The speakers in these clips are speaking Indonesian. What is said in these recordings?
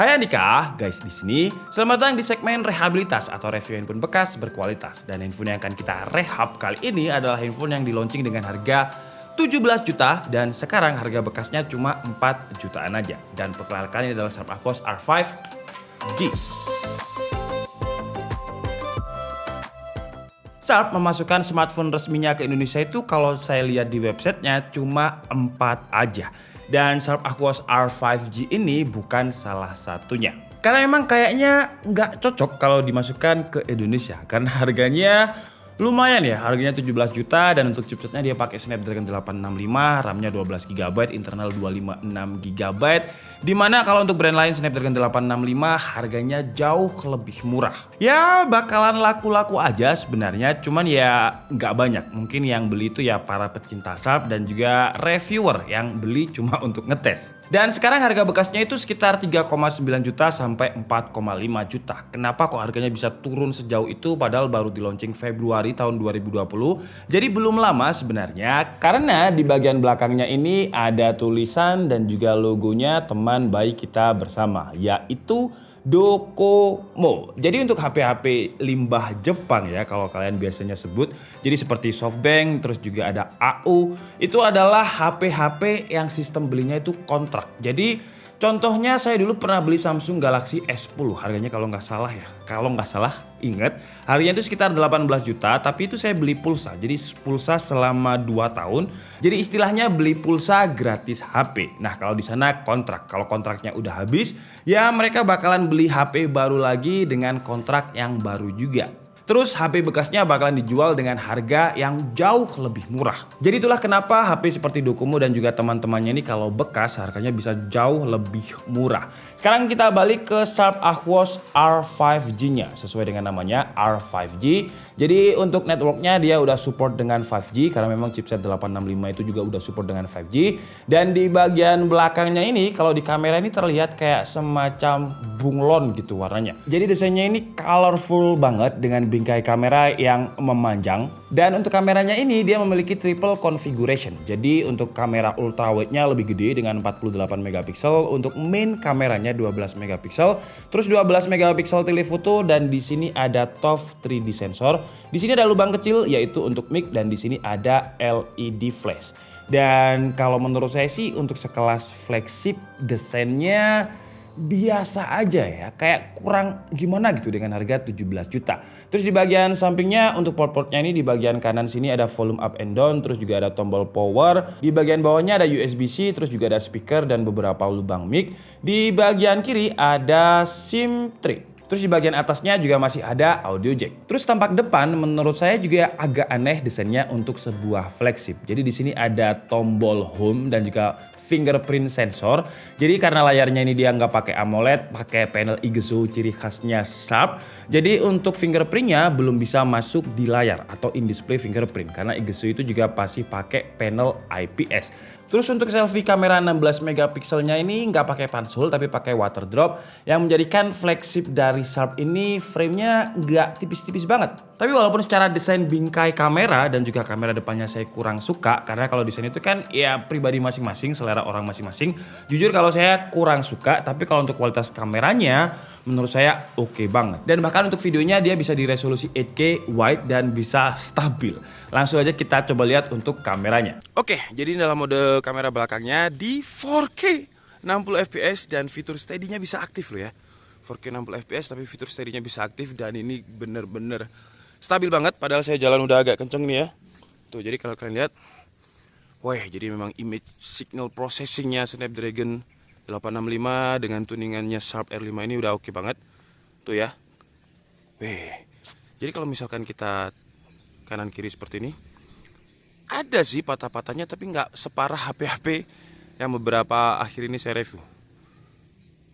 Hai Andika, guys di sini. Selamat datang di segmen rehabilitas atau review handphone bekas berkualitas. Dan handphone yang akan kita rehab kali ini adalah handphone yang di-launching dengan harga 17 juta dan sekarang harga bekasnya cuma 4 jutaan aja. Dan perkenalkan ini adalah Sharp Aquos R5G. Sharp memasukkan smartphone resminya ke Indonesia itu kalau saya lihat di websitenya cuma 4 aja. Dan Sharp Aquos R5G ini bukan salah satunya. Karena emang kayaknya nggak cocok kalau dimasukkan ke Indonesia. Karena harganya lumayan ya, harganya 17 juta dan untuk chipsetnya dia pakai Snapdragon 865, RAM-nya 12GB, internal 256GB. Dimana kalau untuk brand lain Snapdragon 865 harganya jauh lebih murah. Ya bakalan laku-laku aja sebenarnya, cuman ya nggak banyak. Mungkin yang beli itu ya para pecinta Sharp dan juga reviewer yang beli cuma untuk ngetes. Dan sekarang harga bekasnya itu sekitar 3,9 juta sampai 4,5 juta. Kenapa kok harganya bisa turun sejauh itu padahal baru di launching Februari tahun 2020. Jadi belum lama sebenarnya karena di bagian belakangnya ini ada tulisan dan juga logonya teman baik kita bersama yaitu Docomo. Jadi untuk HP-HP limbah Jepang ya kalau kalian biasanya sebut. Jadi seperti SoftBank terus juga ada AU. Itu adalah HP-HP yang sistem belinya itu kontrak. Jadi contohnya saya dulu pernah beli Samsung Galaxy S10. Harganya kalau nggak salah ya. Kalau nggak salah ingat harganya itu sekitar 18 juta. Tapi itu saya beli pulsa. Jadi pulsa selama 2 tahun. Jadi istilahnya beli pulsa gratis HP. Nah kalau di sana kontrak. Kalau kontraknya udah habis ya mereka bakalan beli HP baru lagi dengan kontrak yang baru juga. Terus HP bekasnya bakalan dijual dengan harga yang jauh lebih murah. Jadi itulah kenapa HP seperti Docomo dan juga teman-temannya ini kalau bekas harganya bisa jauh lebih murah. Sekarang kita balik ke Sharp Aquos R5G-nya. Sesuai dengan namanya R5G. Jadi untuk networknya dia udah support dengan 5G karena memang chipset 865 itu juga udah support dengan 5G. Dan di bagian belakangnya ini kalau di kamera ini terlihat kayak semacam bunglon gitu warnanya. Jadi desainnya ini colorful banget dengan bingkai kamera yang memanjang. Dan untuk kameranya ini dia memiliki triple configuration. Jadi untuk kamera ultra wide-nya lebih gede dengan 48 megapiksel, untuk main kameranya 12 megapiksel, terus 12 megapiksel telephoto dan di sini ada ToF 3D sensor. Di sini ada lubang kecil yaitu untuk mic dan di sini ada LED flash. Dan kalau menurut saya sih untuk sekelas flagship desainnya biasa aja ya, kayak kurang gimana gitu dengan harga 17 juta. Terus di bagian sampingnya untuk port-portnya ini di bagian kanan sini ada volume up and down, terus juga ada tombol power. Di bagian bawahnya ada USB-C, terus juga ada speaker dan beberapa lubang mic. Di bagian kiri ada SIM tray. Terus di bagian atasnya juga masih ada audio jack. Terus tampak depan menurut saya juga agak aneh desainnya untuk sebuah flagship. Jadi di sini ada tombol home dan juga fingerprint sensor. Jadi karena layarnya ini dia nggak pakai AMOLED, pakai panel IGZO ciri khasnya Sharp. Jadi untuk fingerprintnya belum bisa masuk di layar atau in display fingerprint karena IGZO itu juga pasti pakai panel IPS. Terus untuk selfie kamera 16 megapikselnya ini nggak pakai pansul tapi pakai water drop yang menjadikan flagship dari Sharp ini framenya nggak tipis-tipis banget. Tapi walaupun secara desain bingkai kamera dan juga kamera depannya saya kurang suka karena kalau desain itu kan ya pribadi masing-masing, selera orang masing-masing. Jujur kalau saya kurang suka, tapi kalau untuk kualitas kameranya menurut saya oke banget. Dan bahkan untuk videonya dia bisa di resolusi 8K wide dan bisa stabil. Langsung aja kita coba lihat untuk kameranya. Oke, jadi dalam mode kamera belakangnya di 4K 60 fps dan fitur steady-nya bisa aktif loh ya. 4K 60 fps tapi fitur steady-nya bisa aktif dan ini bener-bener stabil banget padahal saya jalan udah agak kenceng nih ya. Tuh jadi kalau kalian lihat, wah jadi memang image signal processing-nya Snapdragon 865 dengan tuningannya Sharp R5 ini udah oke banget. Tuh ya. Jadi kalau misalkan kita kanan kiri seperti ini, ada sih patah-patahnya tapi nggak separah HP-HP yang beberapa akhir ini saya review.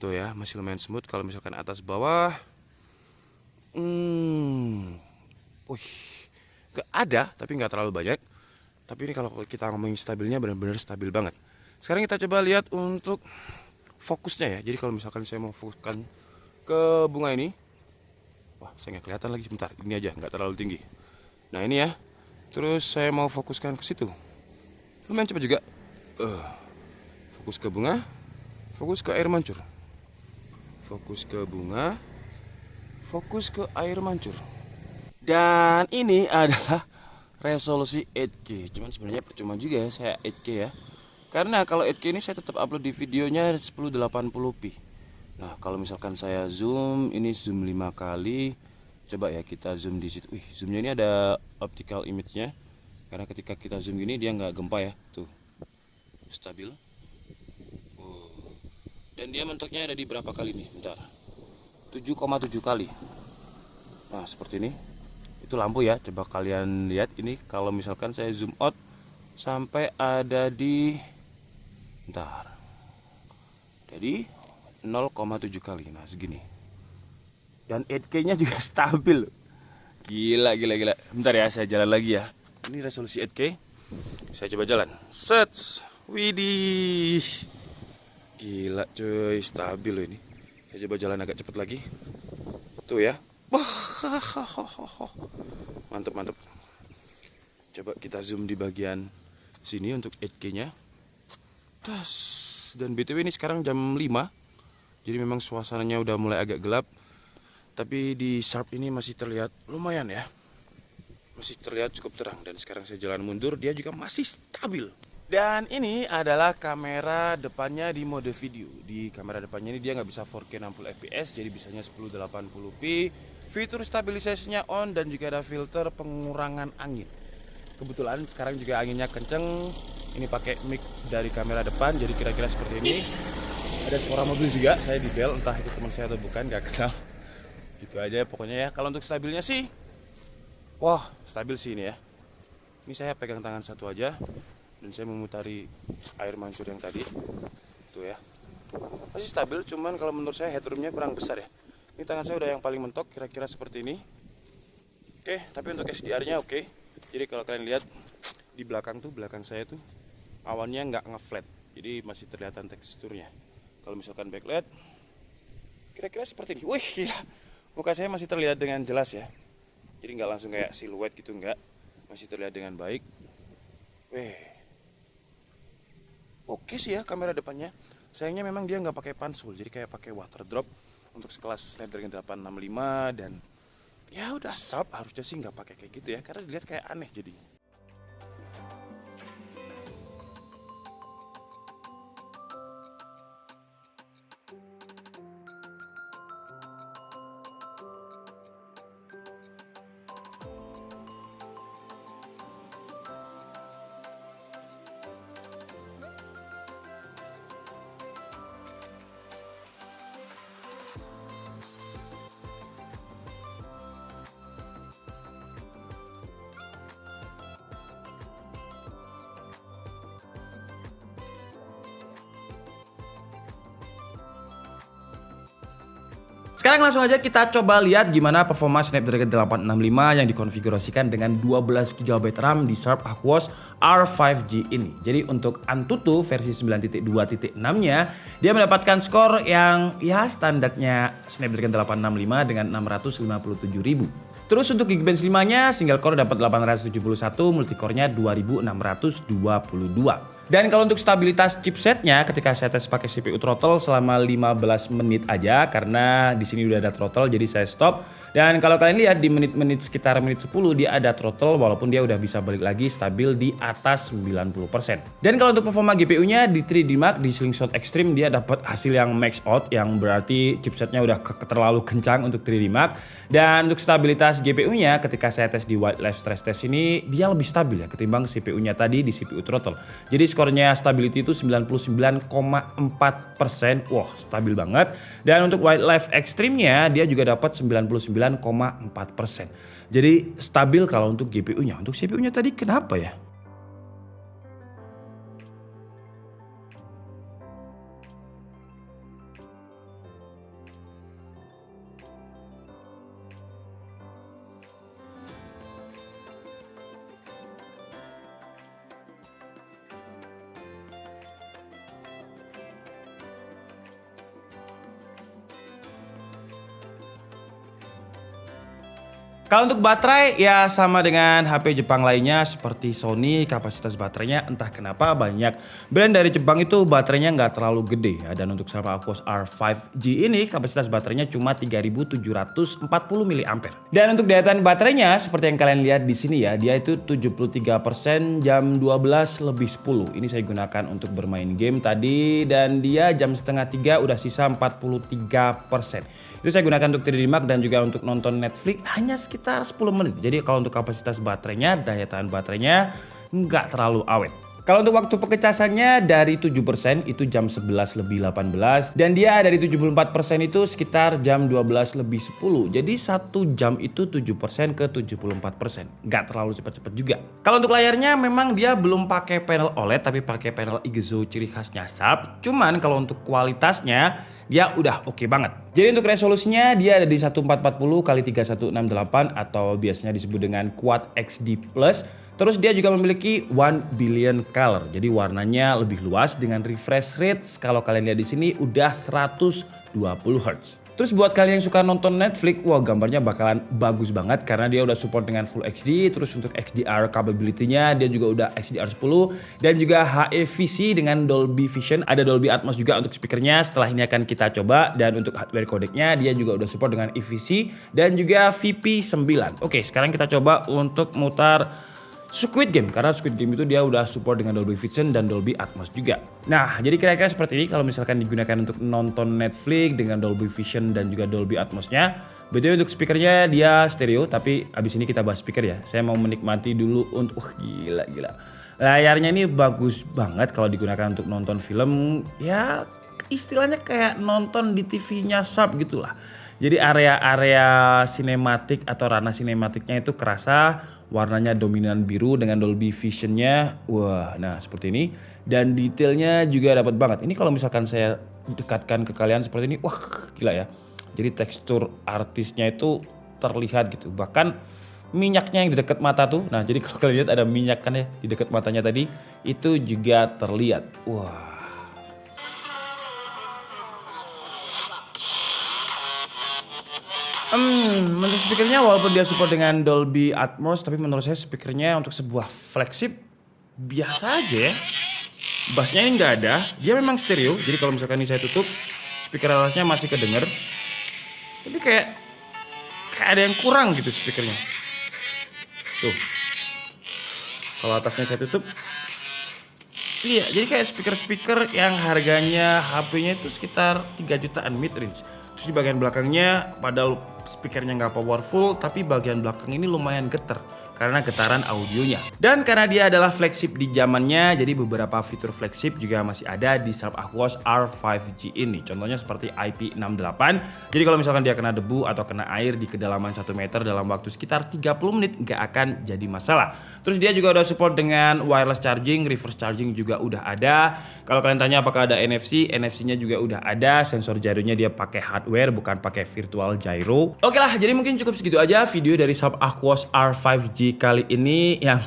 Tuh ya, masih lumayan smooth. Kalau misalkan atas bawah, nggak ada tapi nggak terlalu banyak. Tapi ini kalau kita ngomongin stabilnya benar-benar stabil banget. Sekarang kita coba lihat untuk fokusnya ya. Jadi kalau misalkan saya mau fokuskan ke bunga ini, wah saya nggak kelihatan lagi, sebentar. Ini aja nggak terlalu tinggi. Nah ini ya. Terus saya mau fokuskan ke situ. Lumayan cepat juga. Fokus ke bunga, fokus ke air mancur. fokus ke bunga, fokus ke air mancur. Dan ini adalah resolusi 8K. Cuman sebenarnya percuma juga ya saya 8K ya. Karena kalau 8K ini saya tetap upload di videonya 1080p. Nah, kalau misalkan saya zoom, ini zoom 5 kali. Coba ya kita zoom di situ. Wih, zoomnya ini ada optical image-nya. Karena ketika kita zoom gini dia nggak gempa ya. Tuh. Stabil. Dan dia mentoknya ada di berapa kali nih? Bentar. 7,7 kali. Nah, seperti ini. Itu lampu ya. Coba kalian lihat ini kalau misalkan saya zoom out sampai ada di bentar. Jadi 0,7 kali. Nah, segini. Dan 8K-nya juga stabil. Gila. Bentar ya, saya jalan lagi ya. Ini resolusi 8K. Saya coba jalan. Set. Widih. Gila cuy, stabil loh ini. Saya coba jalan agak cepat lagi. Tuh ya. Mantep. Coba kita zoom di bagian sini untuk 8K-nya. Dan BTW ini sekarang jam 5. Jadi memang suasananya udah mulai agak gelap. Tapi di Sharp ini masih terlihat lumayan ya. Masih terlihat cukup terang. Dan sekarang saya jalan mundur, dia juga masih stabil. Dan ini adalah kamera depannya di mode video. Di kamera depannya ini dia nggak bisa 4K 60 fps, jadi bisanya 1080p. Fitur stabilisasinya on dan juga ada filter pengurangan angin. Kebetulan sekarang juga anginnya kenceng. Ini pakai mic dari kamera depan, jadi kira-kira seperti ini. Ada suara mobil juga, saya di bel, entah itu teman saya atau bukan, nggak kenal. Gitu aja ya pokoknya ya. Kalau untuk stabilnya sih, wah stabil sih ini ya. Ini saya pegang tangan satu aja. Dan saya memutari air mancur yang tadi. Tuh ya. Masih stabil, cuman kalau menurut saya headroomnya kurang besar ya. Ini tangan saya udah yang paling mentok, kira-kira seperti ini. Oke, tapi untuk SDR-nya oke. Jadi kalau kalian lihat di belakang saya tuh awannya nggak ngeflat. Jadi masih terlihatan teksturnya. Kalau misalkan backlight, kira-kira seperti ini. Wih, gila. Muka saya masih terlihat dengan jelas ya. Jadi nggak langsung kayak siluet gitu, nggak. Masih terlihat dengan baik. Wih. Oke sih ya kamera depannya. Sayangnya memang dia nggak pakai pansul, jadi kayak pakai water drop untuk sekelas Snapdragon 865 dan ya udah Sharp harusnya sih nggak pakai kayak gitu ya, karena dilihat kayak aneh jadi. Sekarang langsung aja kita coba lihat gimana performa Snapdragon 865 yang dikonfigurasikan dengan 12GB RAM di Sharp Aquos R5G ini. Jadi untuk Antutu versi 9.2.6-nya dia mendapatkan skor yang ya standarnya Snapdragon 865 dengan 657.000. Terus untuk Geekbench 5-nya single core dapat 871, multicore-nya 2622. Dan kalau untuk stabilitas chipsetnya ketika saya tes pakai CPU throttle selama 15 menit aja karena di sini udah ada throttle jadi saya stop. Dan kalau kalian lihat di menit-menit sekitar menit 10 dia ada throttle walaupun dia udah bisa balik lagi stabil di atas 90%. Dan kalau untuk performa GPU-nya di 3D Mark di Slingshot Extreme dia dapat hasil yang max out yang berarti chipsetnya udah terlalu kencang untuk 3D Mark. Dan untuk stabilitas GPU-nya ketika saya tes di Wildlife Stress Test ini dia lebih stabil ya ketimbang CPU-nya tadi di CPU throttle. Jadi skornya stability itu 99,4%. Wah, stabil banget. Dan untuk Wildlife Extreme-nya dia juga dapat 99,4%. Jadi stabil kalau untuk GPU-nya. Untuk CPU-nya tadi kenapa ya? Kalau untuk baterai ya sama dengan HP Jepang lainnya seperti Sony, kapasitas baterainya entah kenapa banyak brand dari Jepang itu baterainya nggak terlalu gede ya. Dan untuk sama Aquos R5G ini kapasitas baterainya cuma 3740 mAh. Dan untuk daya tahan baterainya seperti yang kalian lihat di sini ya, dia itu 73% jam 12 lebih 10. Ini saya gunakan untuk bermain game tadi dan dia jam setengah 3 udah sisa 43%. Itu saya gunakan untuk 3D Mark dan juga untuk nonton Netflix hanya sekitar 10 menit. Jadi kalau untuk kapasitas baterainya, daya tahan baterainya nggak terlalu awet. Kalau untuk waktu pengecasannya dari 7% itu jam 11 lebih 18 dan dia dari 74% itu sekitar jam 12 lebih 10. Jadi 1 jam itu 7% ke 74%. Nggak terlalu cepat-cepat juga. Kalau untuk layarnya memang dia belum pakai panel OLED tapi pakai panel IGZO ciri khasnya Sharp. Cuman kalau untuk kualitasnya dia udah oke banget. Jadi untuk resolusinya dia ada di 1440 x 3168 atau biasanya disebut dengan Quad XD Plus. Terus dia juga memiliki 1 billion color. Jadi warnanya lebih luas dengan refresh rate kalau kalian lihat di sini udah 120 Hz. Terus buat kalian yang suka nonton Netflix, wah gambarnya bakalan bagus banget karena dia udah support dengan Full HD. Terus untuk HDR capability-nya dia juga udah HDR10 dan juga HEVC dengan Dolby Vision. Ada Dolby Atmos juga untuk speakernya. Setelah ini akan kita coba dan untuk hardware codecnya dia juga udah support dengan EVC dan juga VP9. Oke, sekarang kita coba untuk mutar Squid Game karena Squid Game itu dia udah support dengan Dolby Vision dan Dolby Atmos juga. Nah, jadi kira-kira seperti ini kalau misalkan digunakan untuk nonton Netflix dengan Dolby Vision dan juga Dolby Atmosnya. BTW untuk speakernya dia stereo tapi abis ini kita bahas speaker ya. Saya mau menikmati dulu untuk gila. Layarnya ini bagus banget kalau digunakan untuk nonton film. Ya istilahnya kayak nonton di TV-nya Sharp gitulah. Jadi area-area sinematik atau ranah sinematiknya itu kerasa warnanya dominan biru dengan Dolby Vision-nya. Wah, nah seperti ini. Dan detailnya juga dapat banget. Ini kalau misalkan saya dekatkan ke kalian seperti ini, wah gila ya. Jadi tekstur artisnya itu terlihat gitu. Bahkan minyaknya yang di dekat mata tuh. Nah, jadi kalau kalian lihat ada minyak kan ya di dekat matanya tadi, itu juga terlihat. Wah. Untuk speakernya walaupun dia support dengan Dolby Atmos, tapi menurut saya speakernya untuk sebuah flagship biasa aja ya. Bassnya ini nggak ada, dia memang stereo. Jadi kalau misalkan ini saya tutup, speaker atasnya masih kedenger. Tapi kayak ada yang kurang gitu speakernya. Tuh, kalau atasnya saya tutup, iya. Jadi kayak speaker yang harganya HP-nya itu sekitar 3 jutaan mid range. Terus di bagian belakangnya padahal speakernya nggak powerful tapi bagian belakang ini lumayan getar karena getaran audionya. Dan karena dia adalah flagship di zamannya, jadi beberapa fitur flagship juga masih ada di Sharp Aquos R5G ini. Contohnya seperti IP68. Jadi kalau misalkan dia kena debu atau kena air di kedalaman 1 meter dalam waktu sekitar 30 menit nggak akan jadi masalah. Terus dia juga udah support dengan wireless charging, reverse charging juga udah ada. Kalau kalian tanya apakah ada NFC, NFC-nya juga udah ada. Sensor gyronya dia pakai hardware bukan pakai virtual gyro. Oke lah, jadi mungkin cukup segitu aja video dari Sharp Aquos R5G kali ini yang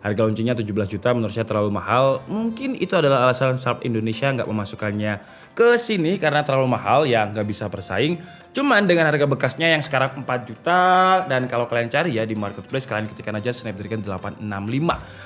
harga launchingnya 17 juta menurut saya terlalu mahal. Mungkin itu adalah alasan Sharp Indonesia nggak memasukkannya ke sini karena terlalu mahal ya nggak bisa bersaing. Cuman dengan harga bekasnya yang sekarang 4 juta dan kalau kalian cari ya di marketplace kalian ketikkan aja Snapdragon 865.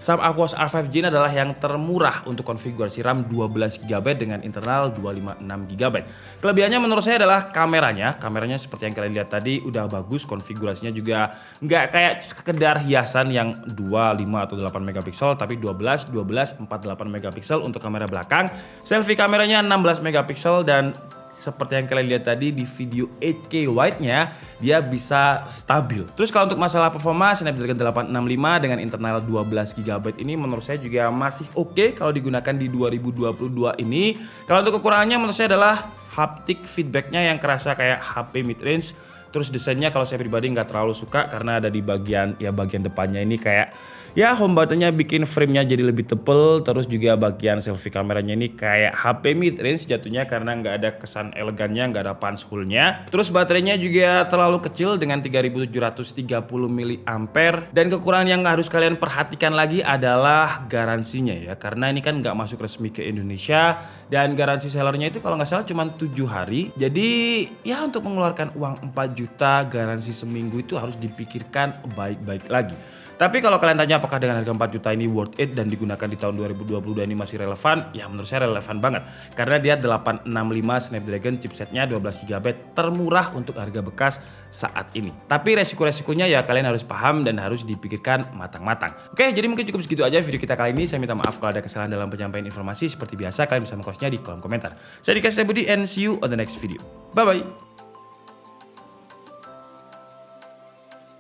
Sharp Aquos R5G ini adalah yang termurah untuk konfigurasi RAM 12 GB dengan internal 256 GB. Kelebihannya menurut saya adalah kameranya. Kameranya seperti yang kalian lihat tadi udah bagus, konfigurasinya juga nggak kayak sekedar hiasan yang 2, 5 atau 8 megapiksel tapi 12, 12, 48 megapiksel untuk kamera belakang. Selfie kameranya 16 megapiksel dan seperti yang kalian lihat tadi di video 8K wide-nya dia bisa stabil. Terus kalau untuk masalah performa Snapdragon 865 dengan internal 12 GB ini menurut saya juga masih oke kalau digunakan di 2022 ini. Kalau untuk kekurangannya menurut saya adalah haptic feedbacknya yang kerasa kayak HP mid range. Terus desainnya kalau saya pribadi nggak terlalu suka karena ada di bagian depannya ini kayak Ya, home buttonnya bikin framenya jadi lebih tebel, terus juga bagian selfie kameranya ini kayak HP mid range jatuhnya karena nggak ada kesan elegannya, nggak ada punch hole-nya. Terus baterainya juga terlalu kecil dengan 3730 mAh. Dan kekurangan yang harus kalian perhatikan lagi adalah garansinya ya, karena ini kan nggak masuk resmi ke Indonesia dan garansi sellernya itu kalau nggak salah cuma 7 hari. Jadi ya untuk mengeluarkan uang 4 juta garansi seminggu itu harus dipikirkan baik-baik lagi. Tapi kalau kalian tanya apakah dengan harga 4 juta ini worth it dan digunakan di tahun 2022 ini masih relevan? Ya menurut saya relevan banget. Karena dia 865 Snapdragon chipsetnya 12GB termurah untuk harga bekas saat ini. Tapi resiko-resikonya ya kalian harus paham dan harus dipikirkan matang-matang. Oke, jadi mungkin cukup segitu aja video kita kali ini. Saya minta maaf kalau ada kesalahan dalam penyampaian informasi. Seperti biasa kalian bisa mengkosnya di kolom komentar. Saya Dika Setia Budi and see you on the next video. Bye-bye.